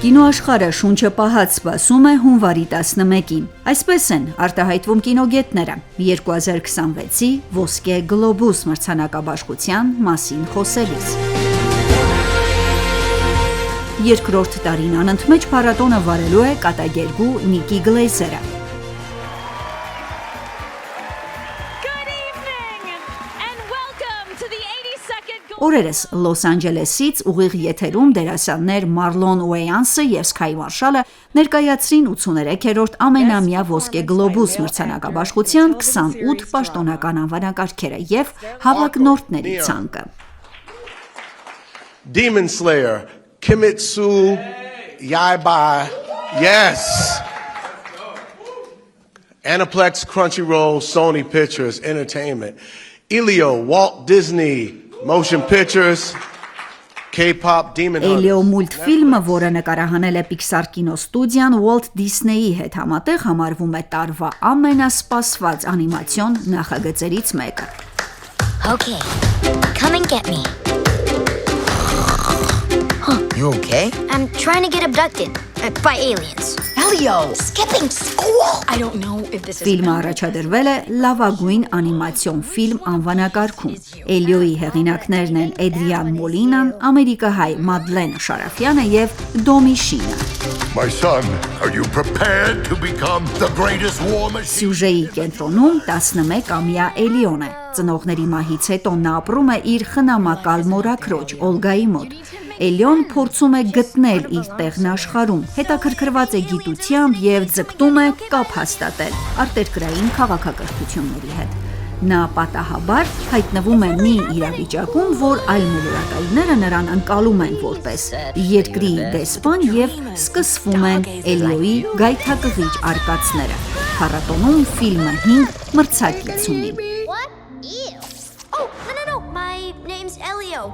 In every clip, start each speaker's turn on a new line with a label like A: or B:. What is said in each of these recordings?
A: Կինոաշխարհը շունչը պահած սպասում է հունվարի 11-ին։ Այսպես են արտահայտվում կինոգետները 2026-ի Ոսկե Գլոբուս մրցանակաբաշխության մասին խոսելիս։ Երկրորդ տարին անընդմեջ փառատոնը վարելու է կատակերգու Նիկի Գլեյզերը։ Օրերս Լոս Անջելեսից ուղիղ եթերում դերասաններ Մարլոն Ուեյանսը և Սքայ Մարշալը ներկայացրին 83-րդ ամենամյա Ոսկե Գլոբուս մրցանակաբաշխության 28 պաշտոնական անվանակարգերը և հավակնորդների ցանկը։
B: Demon Slayer, Kimetsu Yaiba, yes. Aniplex, Crunchyroll, Sony Pictures, Entertainment, Elio, Walt Disney, Motion Pictures, K-pop, Demon Hunters.
A: Elio մուլտֆիլմը, որը նկարահանել է Pixar կինոստուդիան Walt Disney-ի հետ համատեղ, համարվում է տարվա ամենասպասված անիմացիոն նախագծերից մեկը։
C: Okay, come and get me. Huh, you okay? I'm trying to get abducted by aliens. Elio! Skipping school! I don't know if this is...
A: Ֆիլմը առաջադրվել է լավագույն անիմացիոն ֆիլմ անվանակարգում։ Էլիոյի հեղինակներն են Էդրիան Մոլինան, ամերիկահայ Մադլեն Շարաֆյանը և Դոմի Շինը։
D: My son, are you prepared to become the greatest war machine?
A: Սյուժեի կենտրոնում 11-ամյա Էլիոն է։ Ծնողների մահից հետո նա ապրում է իր խնամակալ մորաքրոջ Օլգայի մոտ։ Էլիոն փորձում է գտնել իր տեղն աշխարհում, հետաքրքրված է գիտությամբ և ձգտում է կապ հաստատել արտերկրային քաղաքակրթությունների հետ։ Նա պատահաբար հայտնվում է մի իրավիճակում, որ այլմոլորակայինները նրան ընկալում են որպես երկրի դեսպան և սկսվում են Էլիոյի գայթակղիչ արկածները։ Փառատոնում ֆիլմը 5 մրցակից ունի։
C: What? Ew. Oh, no. My name's Elio.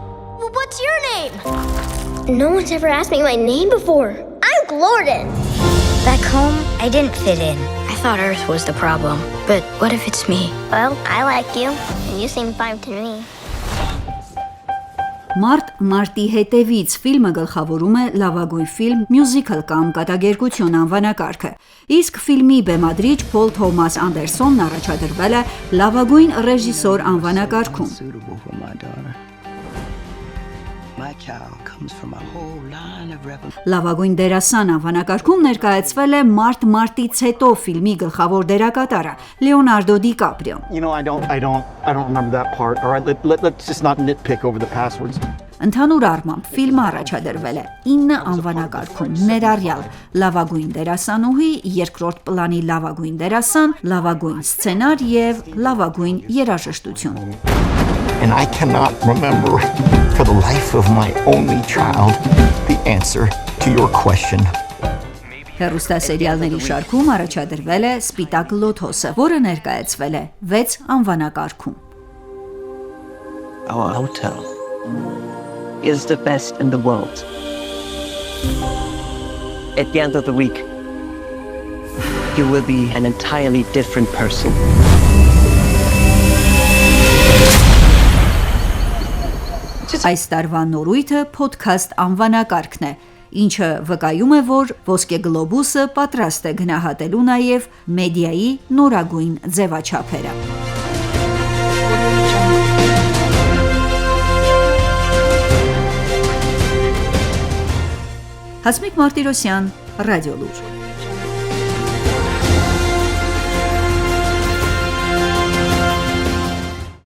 C: What's your name? No one's ever asked me my name before. I'm Glorden. Back home, I didn't fit in. I thought Earth was the problem. But what if it's me? Well, I like you, and you seem fine to me.
A: Մարտի հետևից ֆիլմը գլխավորում է լավագույն ֆիլմ, մյուզիկլ կամ կատակերգություն անվանակարգը, իսկ ֆիլմի բեմադրիչ Փոլ Թոմաս Անդերսոնն առաջադրվել է լավագույն ռեժիսոր անվանակարգում։ Լավագույն դերասան անվանակարգում ներկայացվել է Մարտից հետո ֆիլմի գլխավոր դերակատարը Լեոնարդո Դի Կապրիոն։
E: You know, I don't remember that part. All right, let's just not nitpick over the passwords.
A: Ընդհանուր առմամբ ֆիլմը առաջադրվել է 9 անվանակարգում, ներառյալ լավագույն դերասանուհի, երկրորդ պլանի լավագույն դերասան, լավագույն սցենար և լավագույն երաժշտություն։
D: And I cannot remember for the life of my only child the answer to your question.
A: Հեռուստասերիալների շարքում առաջադրվել է Սպիտակ Լոթոսը, որը ներկայացվել է 6 անվանակարգում։
F: Our hotel is the best in the world. At the end of the week, you will be an entirely different person.
A: Այս տարվա նորույթը podcast անվանակարգն է, ինչը վկայում է, որ Ոսկե Գլոբուսը պատրաստ է գնահատելու նաև մեդիայի նորագույն ձևաչափերը։ Հասմիկ Մարտիրոսյան, Ռադիոլուր։